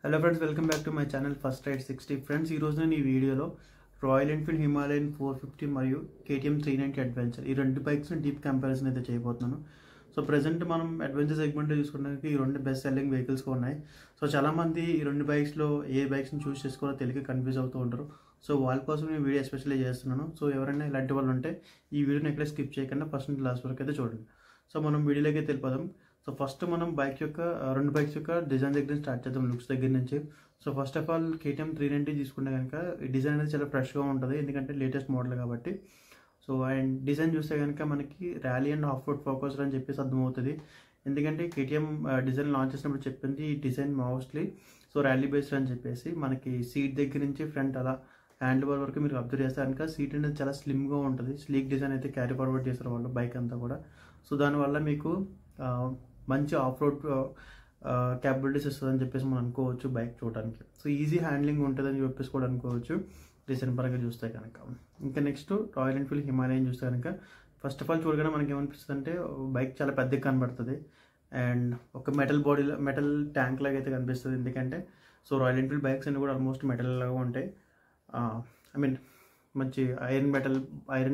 Hello friends, welcome back to my channel first ride 60. Friends, ఈ రోజు నేను ఈ వీడియోలో రాయల్ ఎన్ఫీల్డ్ హిమాలయన్ 450 మరియు KTM 390 అడ్వెంచర్ ఈ రెండు బైక్స్ని డీప్ కంపారిజన్ అయితే చేయబోతున్నాను. సో ప్రజెంట్ మనం అడ్వెంచర్ సెగ్మెంట్లో చూసుకోవడానికి ఈ రెండు బెస్ట్ సెల్లింగ్ వెహికల్స్గా ఉన్నాయి. సో చాలామంది ఈ రెండు బైక్స్లో ఏ బైక్స్ని చూస్ చేసుకోవాలో తెలియక కన్ఫ్యూజ్ అవుతూ ఉంటారు. సో వాళ్ళ కోసం నేను వీడియో ఎస్పెషల్లీ చేస్తున్నాను. సో ఎవరైనా ఇలాంటి వాళ్ళు ఉంటే ఈ వీడియోని ఎక్కడ స్కిప్ చేయకుండా ఫస్ట్ నుంచి లాస్ట్ వరకు అయితే చూడండి. సో మనం వీడియోలోకి అయితే వెళ్ళిపోదాం. సో ఫస్ట్ మనం రెండు బైక్స్ యొక్క డిజైన్ దగ్గర స్టార్ట్ చేద్దాం, లుక్స్ దగ్గర నుంచి. So first of all KTM 390 తీసుకుంటే కనుక ఈ డిజైన్ అనేది చాలా ఫ్రెష్గా ఉంటుంది, ఎందుకంటే లేటెస్ట్ మోడల్ కాబట్టి. సో అండ్ డిజైన్ చూస్తే కనుక మనకి rally and of road focused అని చెప్పేసి అర్థమవుతుంది. ఎందుకంటే KTM డిజైన్ లాంచ్ చేసినప్పుడు చెప్పింది ఈ design mostly so rally based అని చెప్పేసి. మనకి సీట్ దగ్గర నుంచి ఫ్రంట్ అలా హ్యాండ్ బార్ వరకు మీరు అబ్జర్వ్ చేస్తే కనుక సీట్ అనేది చాలా స్లిమ్గా ఉంటుంది. స్లీక్ డిజైన్ అయితే క్యారీ ఫార్వర్డ్ చేస్తారు వాళ్ళు బైక్ అంతా కూడా. సో దానివల్ల మీకు మంచి ఆఫ్ రోడ్ క్యాపబిలిటీస్ ఇస్తుందని చెప్పేసి మనం అనుకోవచ్చు బైక్ చూడడానికి. సో ఈజీ హ్యాండ్లింగ్ ఉంటుందని చెప్పేసి కూడా అనుకోవచ్చు డిజైన్ పరంగా చూస్తే కనుక. ఇంకా నెక్స్ట్ రాయల్ ఎన్ఫీల్డ్ హిమాలయన్ చూస్తే కనుక ఫస్ట్ ఆఫ్ ఆల్ చూడగానే మనకి ఏమనిపిస్తుంది అంటే బైక్ చాలా పెద్దగా కనబడుతుంది అండ్ ఒక మెటల్ ట్యాంక్ లాగా అయితే కనిపిస్తుంది. ఎందుకంటే సో రాయల్ ఎన్ఫీల్డ్ బైక్స్ అన్ని కూడా ఆల్మోస్ట్ మెటల్ లాగా ఉంటాయి. మంచి ఐరన్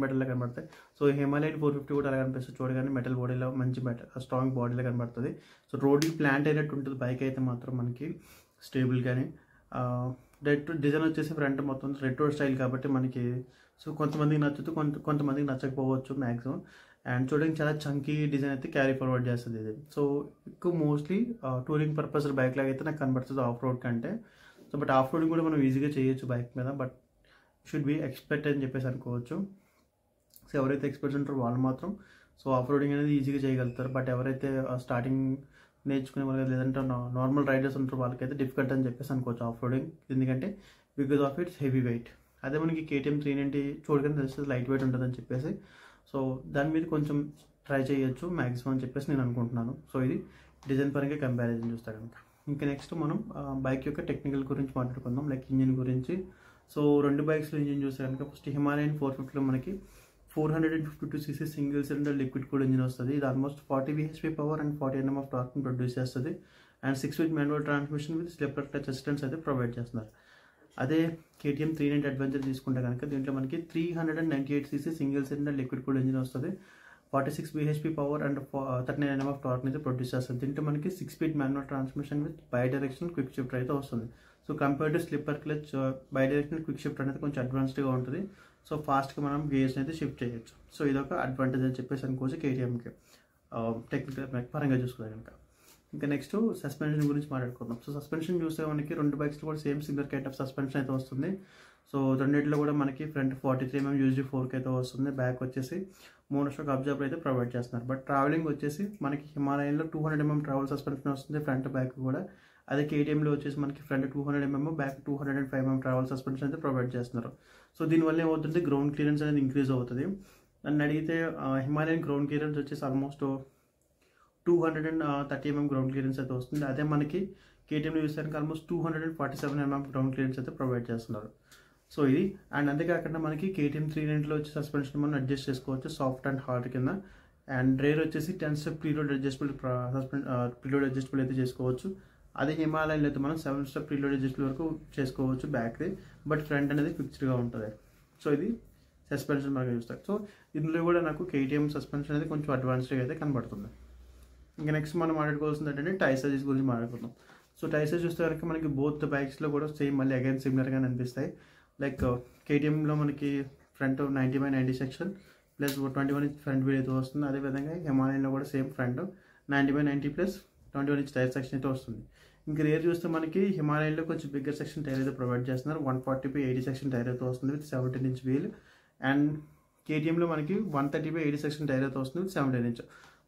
మెటల్లో కనబడతాయి. సో హిమాలయన్ 450 కూడా అలా కనిపిస్తుంది చూడగానే, మెటల్ బాడీలో మంచి స్ట్రాంగ్ బాడీలో కనబడుతుంది. సో రోడ్కి ప్లాంట్ అయినట్టు ఉంటుంది బైక్ అయితే మాత్రం మనకి స్టేబుల్. కానీ డిజైన్ వచ్చేసి ఫ్రంట్ మొత్తం రెట్రో స్టైల్ కాబట్టి మనకి సో కొంతమందికి నచ్చుతూ కొంతమందికి నచ్చకపోవచ్చు మ్యాక్సిమం. అండ్ చూడడానికి చాలా చంకీ డిజైన్ అయితే క్యారీ ఫార్వర్డ్ చేస్తుంది ఇది. సో ఎక్కువ మోస్ట్లీ టూరింగ్ పర్పస్ బైక్ లాగా అయితే నాకు కనబడుతుంది ఆఫ్ రోడ్ కంటే. సో బట్ ఆఫ్ రోడింగ్ కూడా మనం ఈజీగా చేయొచ్చు బైక్ మీద, బట్ షుడ్ బి ఎక్స్పెక్ట్ అని చెప్పేసి అనుకోవచ్చు. సో ఎవరైతే ఎక్స్పర్ట్స్ ఉంటారో వాళ్ళు మాత్రం సో ఆఫ్ రోడింగ్ అనేది ఈజీగా చేయగలుగుతారు. బట్ ఎవరైతే స్టార్టింగ్ నేర్చుకునే వాళ్ళు లేదంటే నార్మల్ రైడర్స్ ఉంటారో వాళ్ళకైతే డిఫికల్ట్ అని చెప్పేసి అనుకోవచ్చు ఆఫ్ రోడింగ్, ఎందుకంటే because of it's heavy weight. అదే మనకి KTM 390 చూడగానే తెలుస్తుంది లైట్ వెయిట్ ఉంటుందని చెప్పేసి. సో దాని మీద కొంచెం ట్రై చేయొచ్చు మ్యాక్సిమం అని చెప్పేసి నేను అనుకుంటున్నాను. సో ఇది డిజైన్ పరంగా కంపారిజన్ చూస్తే కనుక. ఇంకా నెక్స్ట్ మనం బైక్ యొక్క టెక్నికల్ గురించి మాట్లాడుకుందాం, లైక్ ఇంజిన్ గురించి. సో రెండు బైక్స్లో ఇంజిన్ చూస్తే కనుక ఫస్ట్ హిమాలయన్ 450లో మనకి 452cc single cylinder liquid cool engine వస్తుంది. ఇది almost 40 bhp power and 40 Nm of టార్క్ని ప్రొడ్యూస్ చేస్తుంది. And 6-speed manual transmission with slipper clutch assistance అయితే ప్రొవైడ్ చేస్తున్నారు. అదే KTM 390 అడ్వెంచర్ తీసుకుంటే కనుక దీంట్లో మనకి 398cc single cylinder liquid cool engine వస్తుంది. 46 bhp power and 39 Nm of టార్క్ని అయితే ప్రొడ్యూస్ చేస్తుంది. దీంట్లో మనకి 6-speed manual transmission with bi direction quick shifter అయితే వస్తుంది. So compare to slipper clutch bi directional quick shift అనేది కొంచెం అడ్వాన్స్డ్గా ఉంటుంది. సో ఫాస్ట్గా మనం గేర్స్ అయితే షిఫ్ట్ చేయొచ్చు. సో ఇదొక అడ్వాంటేజ్ అని చెప్పేసి అనుకోవచ్చు KTMకి టెక్నికల్ పరంగా చూసుకుంటే కనుక. ఇంకా నెక్స్ట్ సస్పెన్షన్ గురించి మాట్లాడుకుందాం. సో సస్పెన్షన్ చూస్తే మనకి రెండు బైక్స్లో కూడా same singer kite of suspension అయితే వస్తుంది. సో రెండింటిలో కూడా మనకి ఫ్రంట్ 43 mm USD4 అయితే వస్తుంది. బ్యాక్ వచ్చేసి మోనోషాక్ అబ్జర్వర్ అయితే ప్రొవైడ్ చేస్తున్నారు. బట్ ట్రావెలింగ్ వచ్చేసి మనకి హిమాలయన్లో 200 mm ట్రావెల్ సస్పెన్షన్ వస్తుంది ఫ్రంట్ బ్యాక్ కూడా. అదే KTMలో వచ్చేసి మనకి front 200 mm back 205 mm travel suspension అయితే ప్రొవైడ్ చేస్తున్నారు. సో దీనివల్ల ఏమవుతుంది, గ్రౌండ్ క్లియరెన్స్ అనేది ఇంక్రీజ్ అవుతుంది. నన్ను అడిగితే హిమాలయన్ గ్రౌండ్ క్లియరెన్స్ వచ్చేసి ఆల్మోస్ట్ 230 mm గ్రౌండ్ క్లియరెన్స్ అయితే వస్తుంది. అదే మనకి KTMలో చూసానికి ఆల్మోస్ట్ 247 mm గ్రౌండ్ క్లియరెన్స్ అయితే ప్రొవైడ్ చేస్తున్నారు. సో ఇది అండ్ అంతేకాకుండా మనకి KTM 390లో వచ్చి సస్పెన్షన్ మనం అడ్జస్ట్ చేసుకోవచ్చు సాఫ్ట్ అండ్ హార్డ్ కింద. అండ్ రేర్ వచ్చేసి 10-step ప్రీలోడ్ అడ్జస్టబుల్ అయితే చేసుకోవచ్చు. అదే హిమాలయన్లో అయితే మనం 7-step ప్రీలోడ్ అడ్జస్టబుల్ వరకు చేసుకోవచ్చు బ్యాక్ది, బట్ ఫ్రంట్ అనేది ఫిక్స్డ్గా ఉంటుంది. సో ఇది సస్పెన్షన్ మనకి చూస్తారు. సో ఇందులో కూడా నాకు KTM సస్పెన్షన్ అనేది కొంచెం అడ్వాన్స్డ్గా అయితే కనబడుతుంది. ఇంకా నెక్స్ట్ మనం మాట్లాడుకోవాల్సింది ఏంటంటే టైర్ సైజెస్ గురించి మాట్లాడుకుందాం. సో టైర్ సైజ్ చూస్తే కనుక మనకి బోత్ బైక్స్లో కూడా సేమ్ మళ్ళీ అగైన్ సిమిలర్గానే అనిపిస్తాయి. లైక్ KTMలో మనకి front 90/90 section plus 21 inch front wheel అయితే వస్తుంది. అదేవిధంగా హిమాలయన్లో కూడా same front 90/90 plus 21 inch tyre section అయితే వస్తుంది. ఇంకా రేర్ చూస్తే మనకి హిమాలయన్లో కొంచెం బిగ్గర్ సెక్షన్ టైర్ అయితే ప్రొవైడ్ చేస్తున్నారు. 140/80 సెక్షన్ టైర్ అయితే వస్తుంది విత్ 17 inch వీల్. అండ్ KTMలో మనకి 130/80 సెక్షన్ టైర్ అయితే వస్తుంది విత్ 17 inch.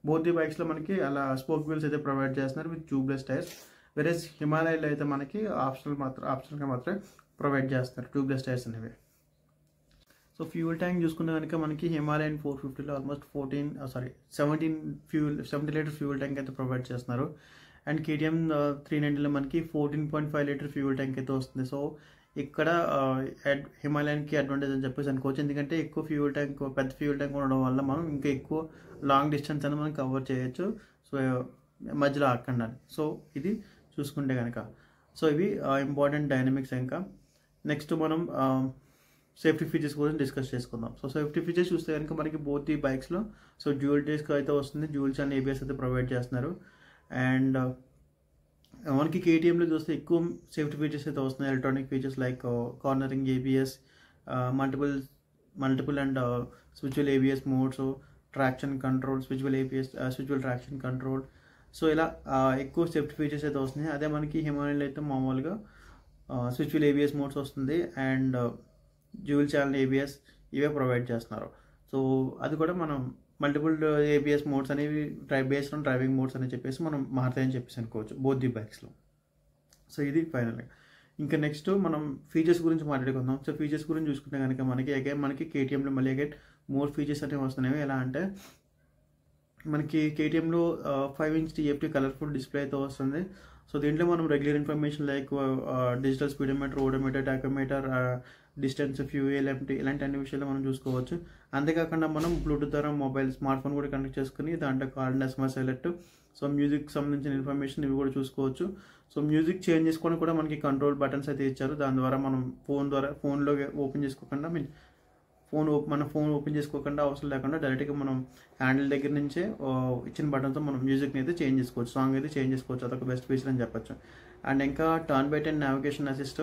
బోత్ ది బైక్స్లో మనకి అలా స్పోక్ వీల్స్ అయితే ప్రొవైడ్ చేస్తున్నారు విత్ ట్యూబ్లెస్ టైర్స్. వెరస్ హిమాలయన్లో అయితే మనకి ఆప్షనల్గా మాత్రమే ప్రొవైడ్ చేస్తున్నారు ట్యూబ్లెస్ టైర్స్ అనేవి. సో ఫ్యూల్ ట్యాంక్ చూసుకుంటే కనుక మనకి హిమాలయన్ 450లో ఆల్మోస్ట్ 70 లీటర్ ఫ్యూల్ ట్యాంక్ అయితే ప్రొవైడ్ చేస్తున్నారు. అండ్ KTM 390లో మనకి 14.5 లీటర్ ఫ్యూల్ ట్యాంక్ అయితే వస్తుంది. సో ఇక్కడ హిమాలయన్కి అడ్వాంటేజ్ అని చెప్పేసి అనుకోవచ్చు, ఎందుకంటే ఎక్కువ పెద్ద ఫ్యూల్ ట్యాంక్ ఉండడం వల్ల మనం ఇంకా ఎక్కువ లాంగ్ డిస్టెన్స్ అనేది మనం కవర్ చేయొచ్చు. సో మధ్యలో ఆగకుండా. సో ఇది చూసుకుంటే కనుక సో ఇవి ఇంపార్టెంట్ డైనమిక్స్. ఇంకా నెక్స్ట్ మనం సేఫ్టీ ఫీచర్స్ గురించి డిస్కస్ చేసుకుందాం. సో సేఫ్టీ ఫీచర్స్ చూస్తే కనుక మనకి బోత్ ఈ బైక్స్లో సో డ్యూయల్ డిస్క్ అయితే వస్తుంది, డ్యూయల్ ఛానల్ ABS అయితే ప్రొవైడ్ చేస్తున్నారు. అండ్ మనకి KTMలో చూస్తే ఎక్కువ సేఫ్టీ ఫీచర్స్ అయితే వస్తున్నాయి. Electronic features like cornering ABS, multiple and switchable ABS modes, traction control, switchable traction control. So ఇలా ఎక్కువ సేఫ్టీ ఫీచర్స్ అయితే వస్తున్నాయి. అదే మనకి హిమాలయన్లో అయితే మామూలుగా స్విచ్వల్ ABS మోడ్స్ వస్తుంది అండ్ డ్యూయల్ ఛానల్ ABS ఇవే ప్రొవైడ్ చేస్తున్నారు. సో అది కూడా మనం మల్టిపుల్ ABS మోడ్స్ అనేవి బేస్డ్ ఆన్ డ్రైవింగ్ మోడ్స్ అని చెప్పేసి మనం మారుతాయని చెప్పేసి అనుకోవచ్చు బోత్ ది బైక్స్లో. సో ఇది ఫైనల్గా. ఇంకా నెక్స్ట్ మనం ఫీచర్స్ గురించి మాట్లాడుకుందాం. సో ఫీచర్స్ గురించి చూసుకుంటే కనుక మనకి KTMలో మళ్ళీ మోర్ ఫీచర్స్ అనేవి వస్తున్నాయి. ఎలా అంటే మనకి KTMలో 5-inch TFT కలర్ఫుల్ డిస్ప్లే అయితే వస్తుంది. సో దీంట్లో మనం regular information like digital speedometer, odometer, tachometer, distance, fuel, empty ఇలాంటి అన్ని విషయాలు మనం చూసుకోవచ్చు. అంతేకాకుండా మనం బ్లూటూత్ ద్వారా స్మార్ట్ ఫోన్ కూడా కనెక్ట్ చేసుకుని దాంట్లో call and SMS select, so music సంబంధించిన ఇన్ఫర్మేషన్ ఇవి కూడా చూసుకోవచ్చు. సో మ్యూజిక్ చేంజ్ చేసుకోవడానికి కూడా మనకి కంట్రోల్ బటన్స్ అయితే ఇచ్చారు. దాని ద్వారా మనం ఫోన్లో ఓపెన్ చేసుకోకుండా మన ఫోన్ ఓపెన్ చేసుకోకుండా అవసరం లేకుండా డైరెక్ట్గా మనం హ్యాండిల్ దగ్గర నుంచే ఇచ్చిన బటన్తో మనం మ్యూజిక్ని అయితే చేంజ్ చేసుకోవచ్చు, సాంగ్ అయితే చేంజ్ చేసుకోవచ్చు. అదొక బెస్ట్ ఫీచర్ అని చెప్పచ్చు. అండ్ ఇంకా turn by turn navigation assist,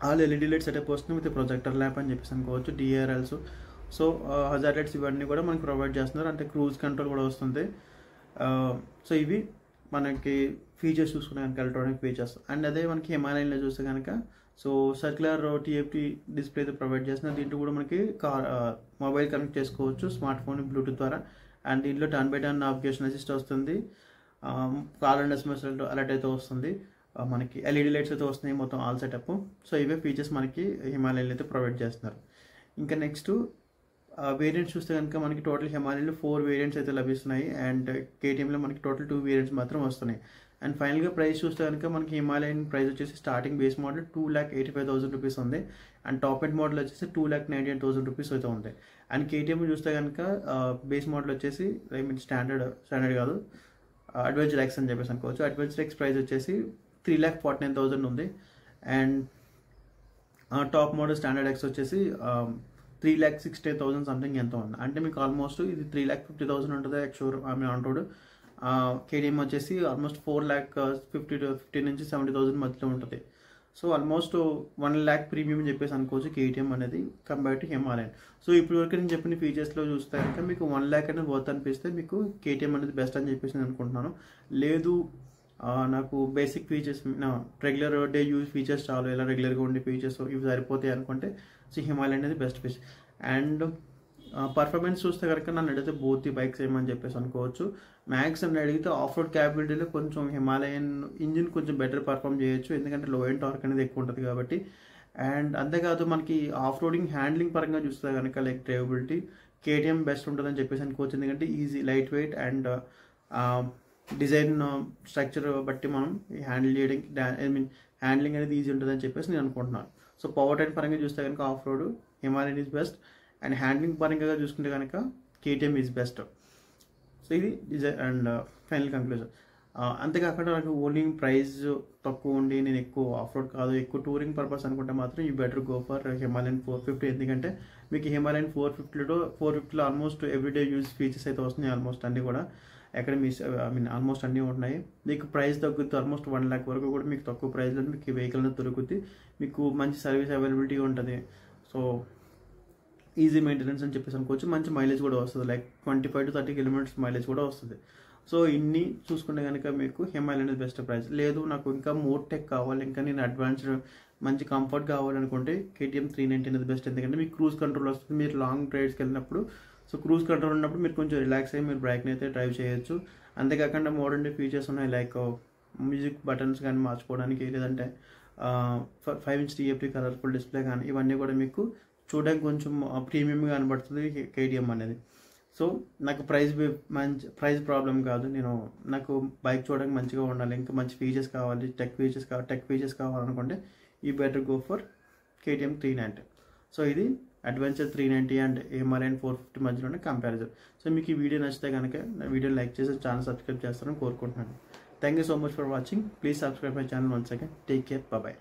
all LED light setup వస్తుంది విత్ ప్రొజెక్టర్ ల్యాంప్ అని చెప్పేసి అనుకోవచ్చు. DRLs, సో హజార్డ్ లైట్స్ ఇవన్నీ కూడా మనకి ప్రొవైడ్ చేస్తున్నారు. అంటే క్రూజ్ కంట్రోల్ కూడా వస్తుంది. సో ఇవి మనకి ఫీచర్స్ చూసుకునే కనుక ఎలక్ట్రానిక్ ఫీచర్స్. అండ్ అదే మనకి హిమాలయన్లో చూస్తే కనుక సో సర్క్యులర్ TFT డిస్ప్లే అయితే ప్రొవైడ్ చేస్తున్నారు. దీంట్లో కూడా మనకి మొబైల్ కనెక్ట్ చేసుకోవచ్చు స్మార్ట్ ఫోన్ బ్లూటూత్ ద్వారా. అండ్ దీంట్లో turn by turn navigation assist వస్తుంది, కాల్ అండ్ SMS అలర్ట్ అయితే వస్తుంది, మనకి LED లైట్స్ అయితే వస్తున్నాయి, మొత్తం ఆల్ సెటప్. సో ఇవే ఫీచర్స్ మనకి హిమాలయన్లో అయితే ప్రొవైడ్ చేస్తున్నారు. ఇంకా నెక్స్ట్ వేరియంట్స్ చూస్తే కనుక మనకి టోటల్ హిమాలయన్లో 4 వేరియంట్స్ అయితే లభిస్తున్నాయి. అండ్ KTMలో మనకి టోటల్ 2 వేరియంట్స్ మాత్రం వస్తున్నాయి. అండ్ ఫైనల్గా ప్రైస్ చూస్తే కనుక మనకి హిమాలయన్ ప్రైస్ వచ్చేసి స్టార్టింగ్ బేస్ మోడల్ 2,85,000 రూపీస్ ఉంది. అండ్ టాప్ ఎండ్ మోడల్ వచ్చేసి 2,98,000 రూపీస్ అయితే ఉంది. అండ్ KTM చూస్తే కనుక బేస్ మోడల్ వచ్చేసి స్టాండర్డ్ కాదు, అడ్వెంచర్ X అని చెప్పేసి అనుకోవచ్చు. అడ్వెంచర్ X ప్రైస్ వచ్చేసి 3,49,000 ఉంది. And top model standard X వచ్చేసి 3,60,000 సంథింగ్ ఎంతో ఉంది. అంటే మీకు ఆల్మోస్ట్ ఇది 3,50,000 ఉంటుంది ఆన్ రోడ్. KTM వచ్చేసి ఆల్మోస్ట్ 4,50,000 నుంచి 70,000 మధ్యలో ఉంటుంది. సో ఆల్మోస్ట్ 1,00,000 ప్రీమియం చెప్పేసి అనుకోవచ్చు KTM అనేది కంపేర్ టు హిమాలయన్. సో ఇప్పుడు వరకు నేను చెప్పిన ఫీచర్స్లో చూస్తే కనుక మీకు 1,00,000 అనేది వర్త్ అనిపిస్తే మీకు KTM అనేది బెస్ట్ అని చెప్పేసి నేను అనుకుంటున్నాను. లేదు నాకు basic features regular day use features చాలు, ఇలా రెగ్యులర్గా ఉండే ఫీచర్స్ ఇవి సరిపోతాయి అనుకుంటే సో హిమాలయన్ అనేది బెస్ట్ ఫీచర్. అండ్ పర్ఫార్మెన్స్ చూస్తే కనుక నన్ను అడిగితే బోత్ ఈ బైక్స్ ఏమని చెప్పేసి అనుకోవచ్చు. మ్యాక్స్ అని అడిగితే ఆఫ్ రోడ్ క్యాపబిలిటీలో కొంచెం హిమాలయన్ ఇంజిన్ కొంచెం బెటర్ పర్ఫామ్ చేయొచ్చు, ఎందుకంటే లో ఎండ్ టార్క్ అనేది ఎక్కువ ఉంటుంది కాబట్టి. అండ్ అంతేకాదు మనకి ఆఫ్ రోడింగ్ హ్యాండ్లింగ్ పరంగా చూస్తే కనుక లైక్ డ్రైవబిలిటీ KTM బెస్ట్ ఉంటుందని చెప్పేసి అనుకోవచ్చు. ఎందుకంటే easy, light weight and design structure బట్టి మనం హ్యాండిల్ చేయడానికి హ్యాండ్లింగ్ అనేది ఈజీ ఉంటుందని చెప్పేసి నేను అనుకుంటున్నాను. సో పవర్ టైన్ పరంగా చూస్తే కనుక of road Himalayan is best. And handling పరంగా చూసుకుంటే కనుక KTM ఈజ్ బెస్ట్. సో ఇది డిజైన్ అండ్ ఫైనల్ కంక్లూజన్. అంతేకాకుండా నాకు ఓన్లీ ప్రైస్ తక్కువ ఉండి నేను ఎక్కువ ఆఫ్ రోడ్ కాదు, ఎక్కువ టూరింగ్ పర్పస్ అనుకుంటే మాత్రం you better go for Himalayan 450. ఎందుకంటే మీకు హిమాలయన్ 450లో ఆల్మోస్ట్ ఎవ్రీడే యూజ్ ఫీచర్స్ అయితే వస్తున్నాయి. ఆల్మోస్ట్ అన్నీ కూడా ఎక్కడ ఆల్మోస్ట్ అన్నీ ఉంటున్నాయి. మీకు ప్రైస్ తగ్గుతుంది, ఆల్మోస్ట్ 1,00,000 వరకు కూడా మీకు తక్కువ ప్రైస్లో మీకు ఈ వెహికల్ అనేది దొరుకుతుంది. మీకు మంచి సర్వీస్ అవైలబిలిటీ ఉంటుంది. సో ఈజీ మెయింటెనెన్స్ అని చెప్పేసి అనుకోవచ్చు. మంచి మైలేజ్ కూడా వస్తుంది, లైక్ 25 to 30 కిలోమీటర్స్ మైలేజ్ కూడా వస్తుంది. సో ఇన్ని చూసుకుంటే కనుక మీకు హిమాలయన్ అనేది బెస్ట్ ప్రైస్. లేదు నాకు ఇంకా మోర్ టెక్ కావాలి, ఇంకా నేను అడ్వాన్స్డ్ మంచి కంఫర్ట్ కావాలనుకుంటే KTM 390 అనేది బెస్ట్. ఎందుకంటే మీకు క్రూజ్ కంట్రోల్ వస్తుంది. మీరు లాంగ్ డ్రైవ్స్కి వెళ్ళినప్పుడు సో క్రూజ్ కంట్రోల్ ఉన్నప్పుడు మీరు కొంచెం రిలాక్స్ అయ్యి మీరు బైక్ని అయితే డ్రైవ్ చేయొచ్చు. అంతేకాకుండా మోడర్న్ డే ఫీచర్స్ ఉన్నాయి, లైక్ మ్యూజిక్ బటన్స్ కానీ మార్చుకోవడానికి, లేదంటే 5-inch TFT కలర్ఫుల్ డిస్ప్లే కానీ, ఇవన్నీ కూడా మీకు చూడడానికి కొంచెం ప్రీమియంగా కనబడుతుంది KTM అనేది. సో నాకు ప్రైస్ ప్రాబ్లం కాదు, నాకు బైక్ చూడడానికి మంచిగా ఉండాలి, ఇంకా మంచి ఫీచర్స్ కావాలి, టెక్ ఫీచర్స్ కావాలనుకుంటే ఈ better go for KTM 390. So ఇది అడ్వెంచర్ 390 అండ్ హిమాలయన్ 450 మధ్యలోనే కంపారిజన్. సో మీకు ఈ వీడియో నచ్చితే కనుక వీడియో లైక్ చేసి ఛానల్ సబ్స్క్రైబ్ చేస్తారని కోరుకుంటున్నాను. Thank you so much for watching. Please subscribe my channel once again. Take care. Bye.